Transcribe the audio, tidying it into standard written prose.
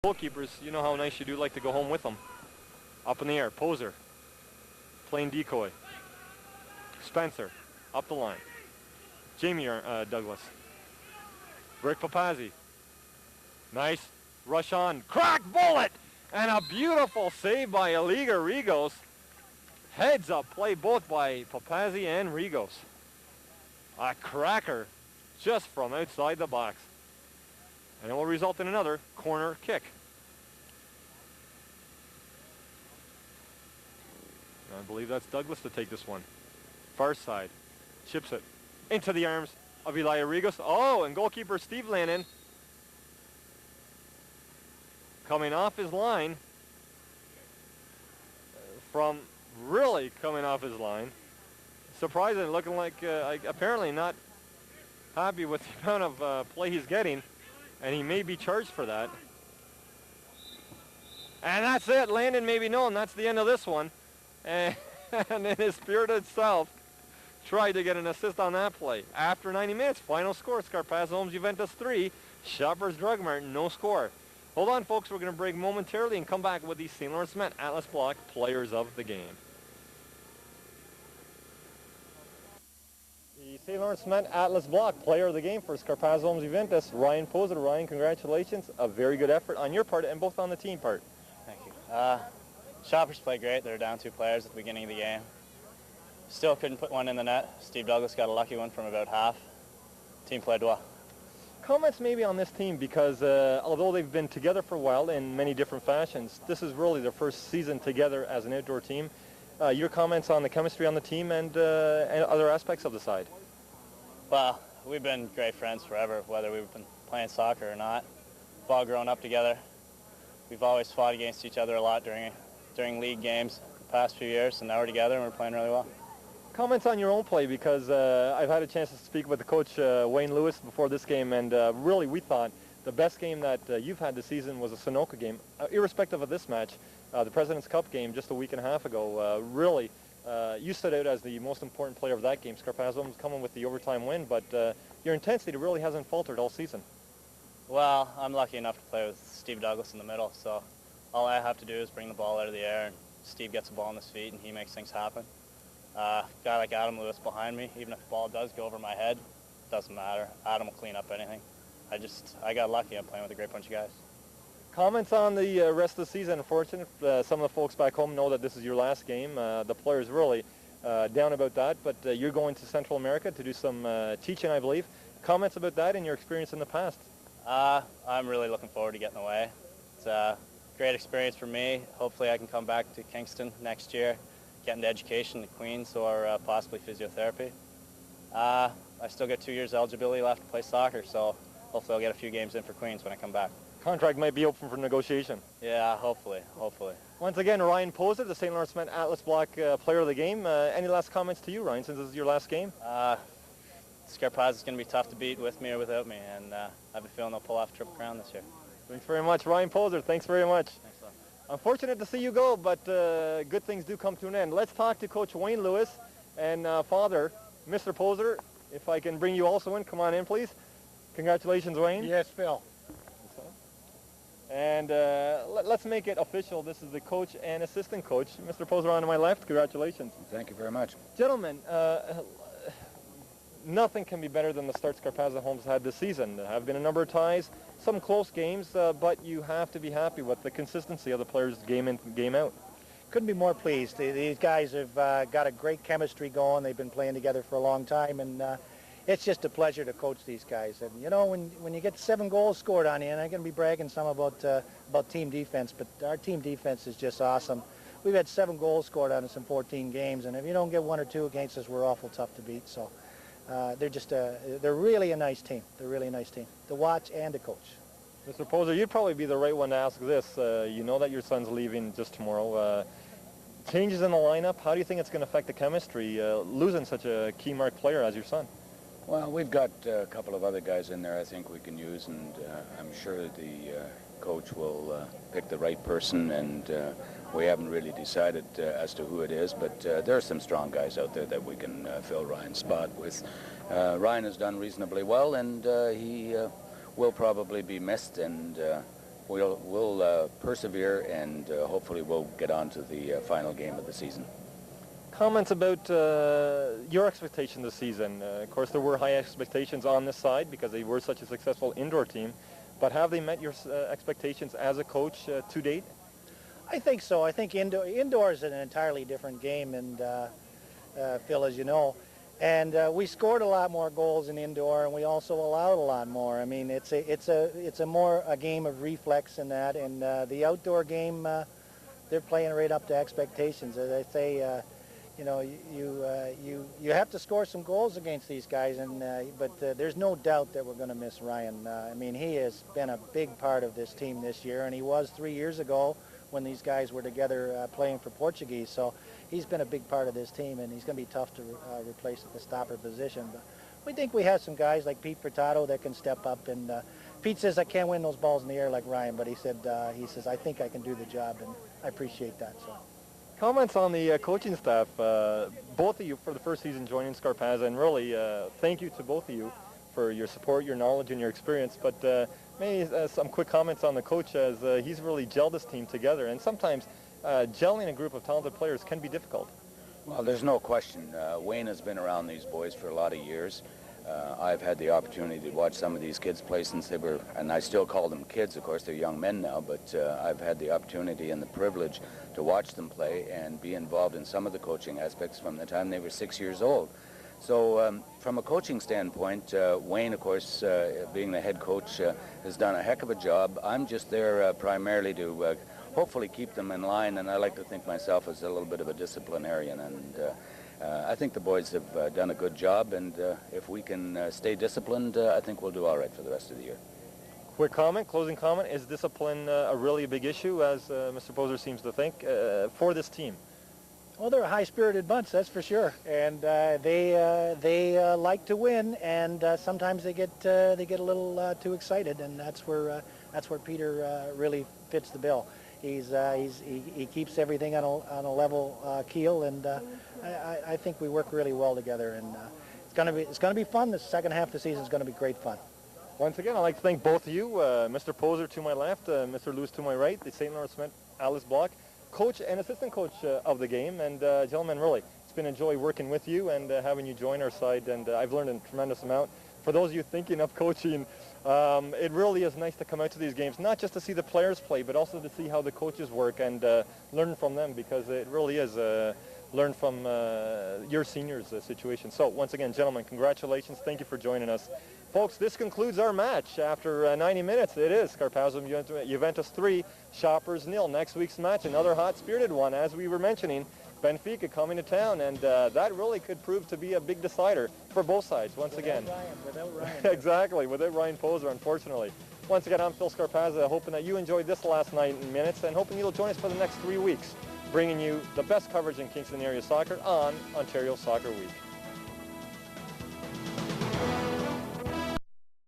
Goalkeepers, you know how nice you do like to go home with them. Up in the air, Poser, playing decoy. Spencer, up the line. Jamie Douglas. Rick Papazzi. Nice, rush on, crack bullet! And a beautiful save by Aliga Rigos. Heads up play both by Papazzi and Rigos. A cracker just from outside the box. And it will result in another corner kick. I believe that's Douglas to take this one. Far side. Chips it into the arms of Elia Rigos. Oh, and goalkeeper Steve Lannon coming off his line. From really coming off his line. Surprising, looking like apparently not happy with the amount of play he's getting. And he may be charged for that. And that's it. Landon may be known. That's the end of this one. And in his spirit itself, tried to get an assist on that play. After 90 minutes, final score, Scarpazza Homes Juventus 3, Shoppers Drug Mart, no score. Hold on, folks. We're going to break momentarily and come back with the St. Lawrence Met Atlas Block players of the game. The St. Lawrence Met Atlas Block player of the game for Scarpazza Homes Juventus, Ryan Poser. Ryan, congratulations. A very good effort on your part and both on the team part. Thank you. Shoppers played great. They were down 2 players at the beginning of the game. Still couldn't put one in the net. Steve Douglas got a lucky one from about half. Team played well. Comments maybe on this team because although they've been together for a while in many different fashions, this is really their first season together as an outdoor team. Your comments on the chemistry on the team and other aspects of the side? Well, we've been great friends forever, whether we've been playing soccer or not. We've all grown up together. We've always fought against each other a lot during league games the past few years, and now we're together and we're playing really well. Comments on your own play because I've had a chance to speak with the coach Wayne Lewis before this game, and really we thought the best game that you've had this season was a Sunoco game. Irrespective of this match, the President's Cup game just a week and a half ago, really you stood out as the most important player of that game. Scarpazza was coming with the overtime win, but your intensity really hasn't faltered all season. Well, I'm lucky enough to play with Steve Douglas in the middle, so all I have to do is bring the ball out of the air, and Steve gets the ball on his feet, and he makes things happen. A guy like Adam Lewis behind me, even if the ball does go over my head, doesn't matter. Adam will clean up anything. I got lucky. I'm playing with a great bunch of guys. Comments on the rest of the season. Unfortunate, some of the folks back home know that this is your last game. The players really down about that, but you're going to Central America to do some teaching, I believe. Comments about that and your experience in the past? I'm really looking forward to getting away. It's a great experience for me. Hopefully I can come back to Kingston next year, get into education at Queens or possibly physiotherapy. I still got 2 years eligibility left to play soccer, so hopefully I'll get a few games in for Queens when I come back. Contract might be open for negotiation. Yeah, hopefully. Once again, Ryan Poser, the St. Lawrence Met Atlas Block player of the game. Any last comments to you, Ryan, since this is your last game? Scarpazza is going to be tough to beat with me or without me, and I have a feeling they'll pull off Triple Crown this year. Thanks very much, Ryan Poser. Thanks very much. Thanks a lot. Unfortunate to see you go, but good things do come to an end. Let's talk to Coach Wayne Lewis and father, Mr. Poser. If I can bring you also in, come on in, please. Congratulations, Wayne. Yes, Phil. And let's make it official. This is the coach and assistant coach. Mr. Poser on to my left. Congratulations. Thank you very much. Gentlemen, nothing can be better than the start Scarpazza Homes had this season. There have been a number of ties, some close games, but you have to be happy with the consistency of the players game in, game out. Couldn't be more pleased. These guys have got a great chemistry going. They've been playing together for a long time, and it's just a pleasure to coach these guys. And you know, when you get 7 goals scored on you, and I'm going to be bragging some about team defense, but our team defense is just awesome. We've had 7 goals scored on us in 14 games, and if you don't get 1 or 2 against us, we're awful tough to beat. So they're really a nice team. They're really a nice team to watch and to coach. Mr. Poser, you'd probably be the right one to ask this. You know that your son's leaving just tomorrow. Changes in the lineup, how do you think it's going to affect the chemistry, losing such a key mark player as your son? Well, we've got a couple of other guys in there I think we can use, and I'm sure the coach will pick the right person, and we haven't really decided as to who it is, but there are some strong guys out there that we can fill Ryan's spot with. Ryan has done reasonably well, and he will probably be missed, and we'll persevere, and hopefully we'll get on to the final game of the season. Comments about your expectations this season. Of course, there were high expectations on this side because they were such a successful indoor team. But have they met your expectations as a coach to date? I think so. I think indoor is an entirely different game, and Phil, as you know. And we scored a lot more goals in indoor, and we also allowed a lot more. I mean, it's a more a game of reflex in that. And the outdoor game, they're playing right up to expectations. As I say, you know, you have to score some goals against these guys, and but there's no doubt that we're going to miss Ryan. I mean, he has been a big part of this team this year, and he was 3 years ago when these guys were together playing for Portuguese. So he's been a big part of this team, and he's going to be tough to replace at the stopper position. But we think we have some guys like Pete Furtado that can step up. And Pete says, I can't win those balls in the air like Ryan, but he says, I think I can do the job, and I appreciate that. So. Comments on the coaching staff, both of you for the first season joining Scarpazza, and really thank you to both of you for your support, your knowledge, and your experience. But maybe some quick comments on the coach, as he's really gelled this team together, and sometimes gelling a group of talented players can be difficult. Well, there's no question. Wayne has been around these boys for a lot of years. I've had the opportunity to watch some of these kids play since they were, and I still call them kids, of course, they're young men now, but I've had the opportunity and the privilege to watch them play and be involved in some of the coaching aspects from the time they were 6 years old. So from a coaching standpoint, Wayne, of course, being the head coach, has done a heck of a job. I'm just there primarily to hopefully keep them in line, and I like to think myself as a little bit of a disciplinarian. And I think the boys have done a good job, and if we can stay disciplined, I think we'll do all right for the rest of the year. Quick comment, closing comment, is discipline a really big issue, as Mr. Poser seems to think, for this team? Well, they're a high-spirited bunch, that's for sure, and they like to win, and sometimes they get a little too excited, and that's where Peter really fits the bill. He keeps everything on a level keel, and I think we work really well together, and it's gonna be fun. The second half of the season is going to be great fun. Once again, I'd like to thank both of you, Mr. Poser to my left, Mr. Lewis to my right, the St. Lawrence Met Alice Block, coach and assistant coach of the game. And gentlemen, really, it's been a joy working with you and having you join our side, and I've learned a tremendous amount. For those of you thinking of coaching, it really is nice to come out to these games, not just to see the players play, but also to see how the coaches work and learn from them, because it really is learn from your seniors' situation. So once again, gentlemen, congratulations. Thank you for joining us. Folks, this concludes our match. After 90 minutes, it is Scarpazza Juventus 3, Shoppers 0. Next week's match, another hot-spirited one, as we were mentioning. Benfica coming to town, and that really could prove to be a big decider for both sides, once again. Without Ryan. Exactly, without Ryan Poser, unfortunately. Once again, I'm Phil Scarpazza, hoping that you enjoyed this last 90 minutes, and hoping you'll join us for the next 3 weeks, bringing you the best coverage in Kingston area soccer on Ontario Soccer Week.